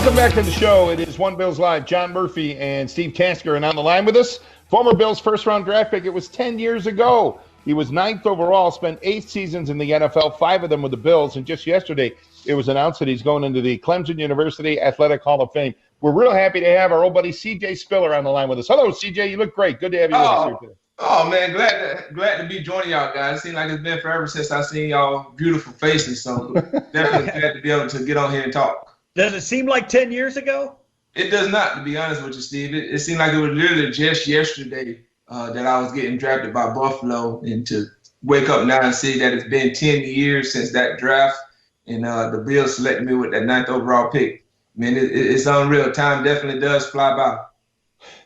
Welcome back to the show. It is One Bills Live. John Murphy and Steve Tasker are on the line with us. Former Bills first-round draft pick. It was 10 years ago. He was 9th overall, spent 8 seasons in the NFL, 5 of them with the Bills. And just yesterday, it was announced that he's going into the Clemson University Athletic Hall of Fame. We're real happy to have our old buddy C.J. Spiller on the line with us. Hello, C.J. You look great. Good to have you with us here today. Oh, man, glad to be joining y'all guys. It seems like it's been forever since I've seen y'all beautiful faces. So definitely glad to be able to get on here and talk. Does it seem like 10 years ago? It does not, to be honest with you, Steve. It seemed like it was literally just yesterday that I was getting drafted by Buffalo, and to wake up now and see that it's been 10 years since that draft, and the Bills selected me with that 9th overall pick. Man, it's unreal. Time definitely does fly by.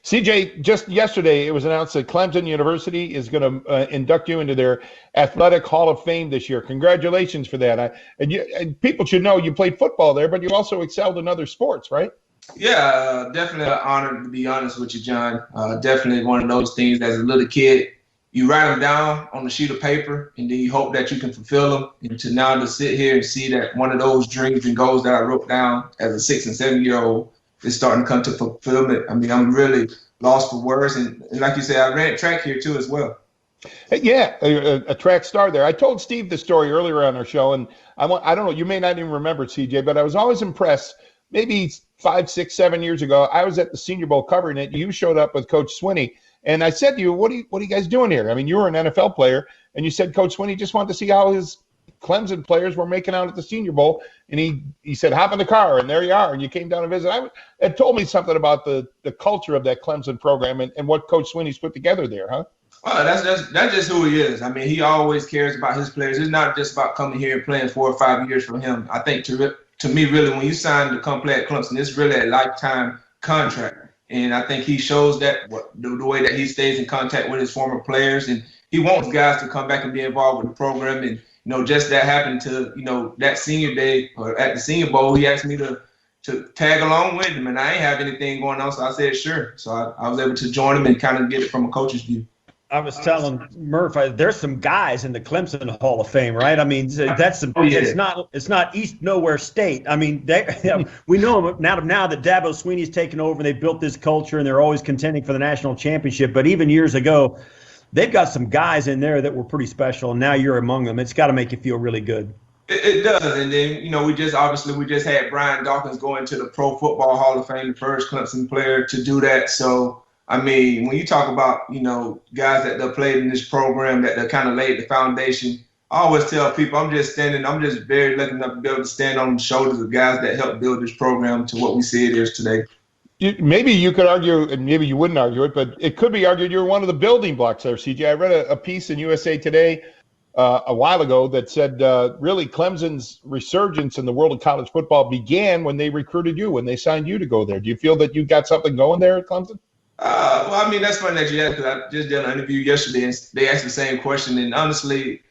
CJ, just yesterday it was announced that Clemson University is going to induct you into their Athletic Hall of Fame this year. Congratulations for that. And people should know you played football there, but you also excelled in other sports, right? Yeah, definitely an honor, to be honest with you, John. Definitely one of those things as a little kid, you write them down on a sheet of paper, and then you hope that you can fulfill them. And to now to sit here and see that one of those dreams and goals that I wrote down as a 6 and 7 year old is starting to come to fulfillment. I mean, I'm really lost for words. And like you said, I ran track here too as well. Yeah, a track star there. I told Steve this story earlier on our show, and I don't know, you may not even remember it, CJ, but I was always impressed. Maybe 5, 6, 7 years ago, I was at the Senior Bowl covering it. You showed up with Coach Swinney, and I said to you, what are you guys doing here? I mean, you were an NFL player, and you said Coach Swinney just wanted to see how his Clemson players were making out at the Senior Bowl, and he said, hop in the car, and there you are, and you came down to visit. It told me something about the culture of that Clemson program and what Coach Swinney's put together there, huh? Well, that's just who he is. I mean, he always cares about his players. It's not just about coming here and playing 4 or 5 years for him. I think to me, really, when you sign to come play at Clemson, it's really a lifetime contract. And I think he shows that the way that he stays in contact with his former players, and he wants guys to come back and be involved with the program. And just that happened to that senior day or at the Senior Bowl, he asked me to tag along with him, and I ain't have anything going on, so I said sure. So I was able to join him and kind of get it from a coach's view. I was telling Murph, there's some guys in the Clemson Hall of Fame, right? I mean, that's some. Yeah. It's not East Nowhere State. I mean, we know now that Dabo Swinney's taken over and they've built this culture and they're always contending for the national championship. But even years ago, they've got some guys in there that were pretty special, and now you're among them. It's got to make you feel really good. It does, and then we just had Brian Dawkins going to the Pro Football Hall of Fame, the first Clemson player to do that. So. I mean, when you talk about, guys that played in this program that kind of laid the foundation, I always tell people I'm just very lucky enough to be able to stand on the shoulders of guys that helped build this program to what we see it is today. Maybe you could argue, and maybe you wouldn't argue it, but it could be argued you're one of the building blocks there, CJ. I read a piece in USA Today a while ago that said really Clemson's resurgence in the world of college football began when they recruited you, when they signed you to go there. Do you feel that you got something going there at Clemson? Well, I mean, that's funny that you asked, because I just did an interview yesterday and they asked the same question. And honestly,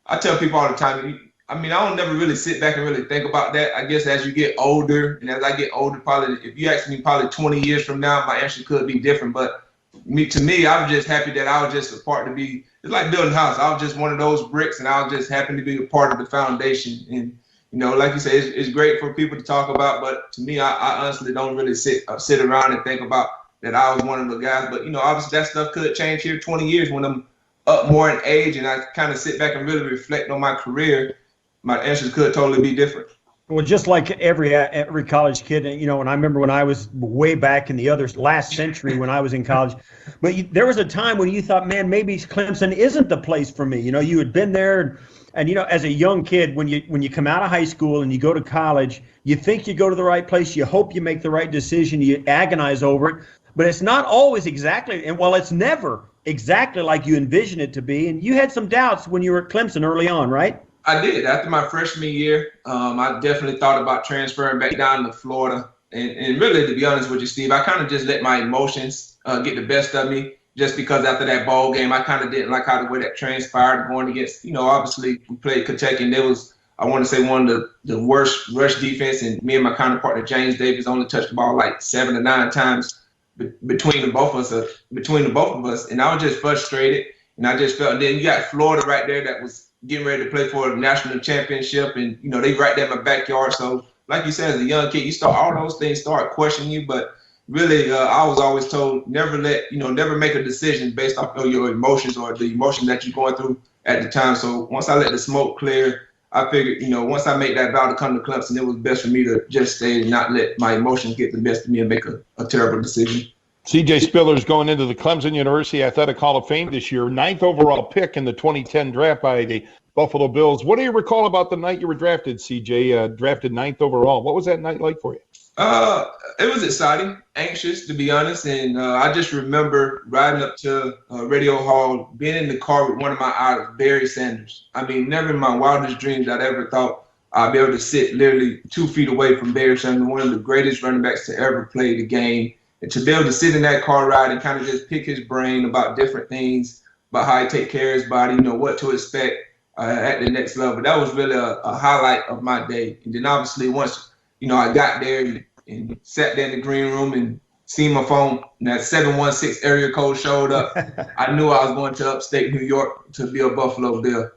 I tell people all the time, I don't never really sit back and really think about that. I guess as you get older, and as I get older, probably if you ask me probably 20 years from now, my answer could be different. But to me, I was just happy that I was just a part to be. It's like building a house. I was just one of those bricks, and I was just happy to be a part of the foundation. And like you say, it's great for people to talk about, but to me, I honestly don't really sit around and think about that I was one of the guys. But, obviously that stuff could change here 20 years when I'm up more in age and I kind of sit back and really reflect on my career. My answers could totally be different. Well, just like every college kid, and I remember when I was way back in the last century when I was in college, but there was a time when you thought, man, maybe Clemson isn't the place for me. You had been there, and as a young kid, when you come out of high school and you go to college, you think you go to the right place, you hope you make the right decision, you agonize over it. But it's not always exactly, and it's never exactly like you envision it to be. And you had some doubts when you were at Clemson early on, right? I did. After my freshman year, I definitely thought about transferring back down to Florida. And really, to be honest with you, Steve, I kind of just let my emotions get the best of me, just because after that bowl game, I kind of didn't like how the way that transpired going against, obviously we played Kentucky, and there was, I want to say, one of the worst rush defense. And me and my counterpart, James Davis, only touched the ball like 7 to 9 times between the both of us, and I was just frustrated, and I just felt. And then you got Florida right there that was getting ready to play for a national championship, and they right there in my backyard. So like you said, as a young kid, you start all those things start questioning you. But really, I was always told never make a decision based off of your emotions or the emotion that you're going through at the time. So once I let the smoke clear, I figured, once I made that vow to come to Clemson, it was best for me to just stay and not let my emotions get the best of me and make a terrible decision. C.J. Spiller's going into the Clemson University Athletic Hall of Fame this year, 9th overall pick in the 2010 draft by the Buffalo Bills. What do you recall about the night you were drafted, C.J., drafted 9th overall? What was that night like for you? It was exciting, anxious, to be honest. And I just remember riding up to Radio Hall, being in the car with one of my idols, Barry Sanders. I mean, never in my wildest dreams I'd ever thought I'd be able to sit literally 2 feet away from Barry Sanders, one of the greatest running backs to ever play the game. And to be able to sit in that car ride and kind of just pick his brain about different things, about how he take care of his body, what to expect at the next level. That was really a highlight of my day. And then obviously once, I got there and sat there in the green room and seen my phone, and that 716 area code showed up, I knew I was going to upstate New York to be a Buffalo Bill.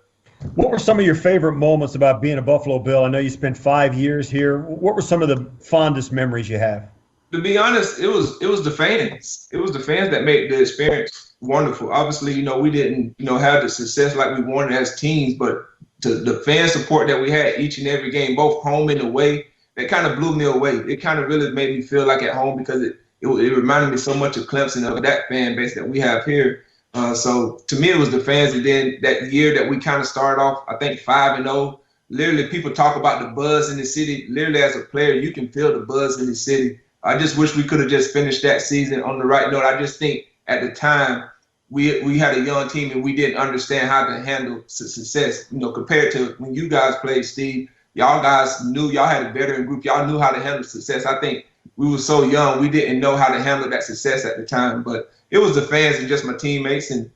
What were some of your favorite moments about being a Buffalo Bill? I know you spent 5 years here. What were some of the fondest memories you have? To be honest, it was the fans. It was the fans that made the experience wonderful. Obviously, we didn't, have the success like we wanted as teams, but the fan support that we had each and every game, both home and away, that kind of blew me away. It kind of really made me feel like at home because it reminded me so much of Clemson, of that fan base that we have here. So to me, it was the fans. And then that year that we kind of started off, I think 5-0. Literally, people talk about the buzz in the city. Literally, as a player, you can feel the buzz in the city. I just wish we could have just finished that season on the right note. I just think at the time we had a young team and we didn't understand how to handle success. Compared to when you guys played, Steve. Y'all guys knew, y'all had a veteran group. Y'all knew how to handle success. I think we were so young, we didn't know how to handle that success at the time. But it was the fans and just my teammates and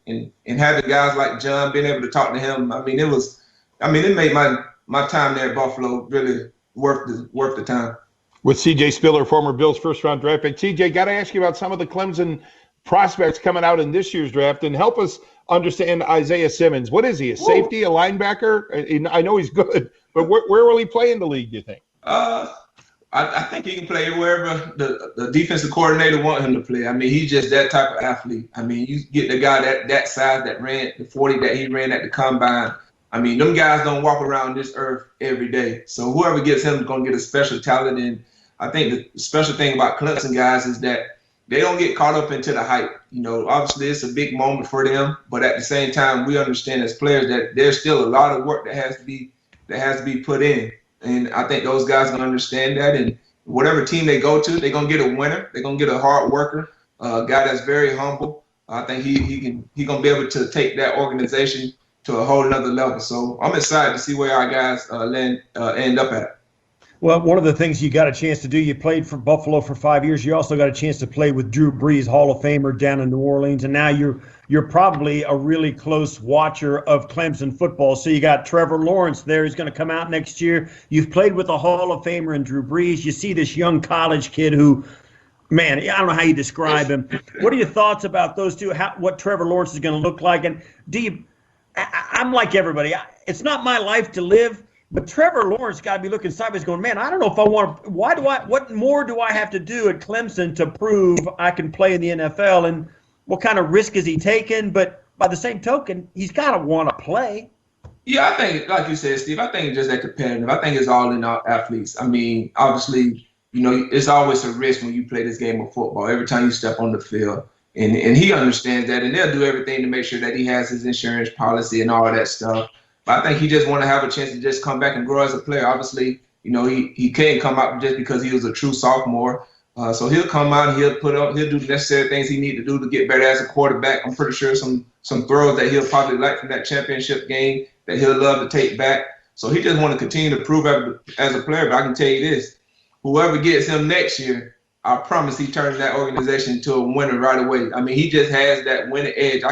having guys like John, being able to talk to him. It made my time there at Buffalo really worth the time. With C.J. Spiller, former Bills first-round draft pick. C.J., got to ask you about some of the Clemson prospects coming out in this year's draft, and help us understand Isaiah Simmons. What is he, a safety, a linebacker? I know he's good, but where will he play in the league, do you think? I think he can play wherever the defensive coordinator want him to play. He's just that type of athlete. You get the guy that size that ran the 40 that he ran at the combine. Them guys don't walk around this earth every day. So whoever gets him is going to get a special talent. And I think the special thing about Clemson guys is that they don't get caught up into the hype. Obviously it's a big moment for them, but at the same time, we understand as players that there's still a lot of work that has to be put in. And I think those guys are going to understand that. And whatever team they go to, they're going to get a winner. They're going to get a hard worker, a guy that's very humble. I think he's going to be able to take that organization to a whole nother level. So I'm excited to see where our guys end up at. Well, one of the things you got a chance to do, you played for Buffalo for 5 years. You also got a chance to play with Drew Brees, Hall of Famer down in New Orleans, and now you're probably a really close watcher of Clemson football. So you got Trevor Lawrence there. He's going to come out next year. You've played with a Hall of Famer in Drew Brees. You see this young college kid who, man, I don't know how you describe him. What are your thoughts about those two, what Trevor Lawrence is going to look like? And I'm like everybody. It's not my life to live. But Trevor Lawrence got to be looking sideways going, man, I don't know if I want to – what more do I have to do at Clemson to prove I can play in the NFL? And what kind of risk is he taking? But by the same token, he's got to want to play. Yeah, I think, like you said, Steve, I think it's just that competitive. I think it's all in our athletes. Obviously, it's always a risk when you play this game of football every time you step on the field. And he understands that, and they'll do everything to make sure that he has his insurance policy and all of that stuff. But I think he just want to have a chance to just come back and grow as a player. Obviously, he can't come out just because he was a true sophomore. So he'll come out and he'll do the necessary things he need to do to get better as a quarterback. I'm pretty sure some throws that he'll probably like from that championship game that he'll love to take back. So he just want to continue to prove as a player. But I can tell you this, whoever gets him next year, I promise he turns that organization into a winner right away. He just has that winning edge.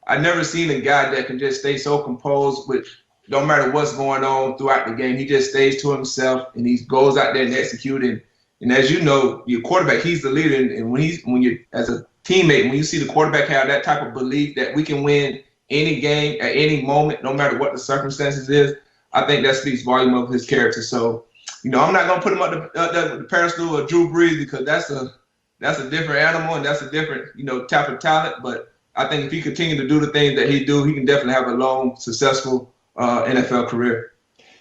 I've never seen a guy that can just stay so composed with no matter what's going on throughout the game. He just stays to himself and he goes out there and executes. And as you know, your quarterback, he's the leader. And when you as a teammate, when you see the quarterback have that type of belief that we can win any game at any moment, no matter what the circumstances is, I think that speaks volume of his character. So I'm not gonna put him up the pedestal of Drew Brees because that's a different animal and that's a different type of talent. But I think if he continue to do the things that he can definitely have a long, successful NFL career.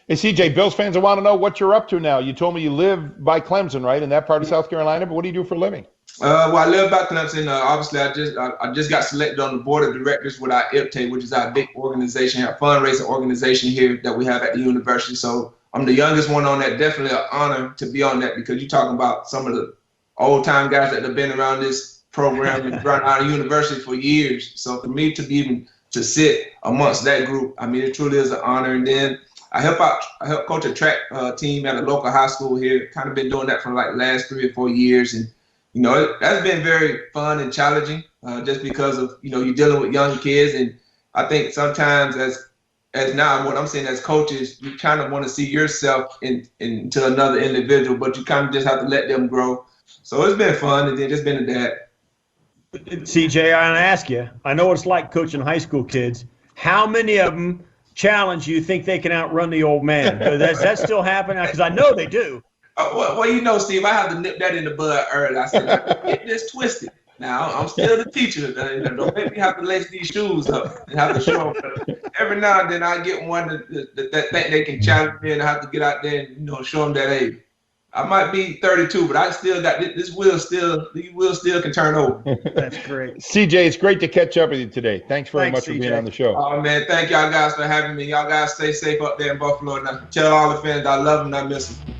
Hey, CJ, Bills fans, I want to know what you're up to now. You told me you live by Clemson, right, in that part of South Carolina, but what do you do for a living? Well, I live by Clemson. Obviously, I just got selected on the board of directors with our IPTAY, which is our big organization, our fundraising organization here that we have at the university. So I'm the youngest one on that. Definitely an honor to be on that because you're talking about some of the old-time guys that have been around this program and around our university for years. So for me to be even to sit amongst that group, I mean, it truly is an honor. And then I help coach a track team at a local high school here. Kind of been doing that for like last 3 or 4 years, and that's been very fun and challenging, just because of you're dealing with young kids, and I think sometimes as now what I'm saying as coaches, you kind of want to see yourself into another individual, but you kind of just have to let them grow. So it's been fun, and then just been a dad. CJ, I want to ask you. I know what it's like coaching high school kids. How many of them challenge you think they can outrun the old man? Does that still happen? Because I know they do. Well, Steve, I have to nip that in the bud early. I said, get this twisted. Now, I'm still the teacher. Don't make me have to lace these shoes up and have to show them. Every now and then I get one that think they can challenge me, and I have to get out there and show them that, hey, I might be 32, but I still got this wheel still can turn over. That's great. CJ, it's great to catch up with you today. Thanks very much for being on the show. Oh, man, thank y'all guys for having me. Y'all guys stay safe up there in Buffalo. And I tell all the fans I love them and I miss them.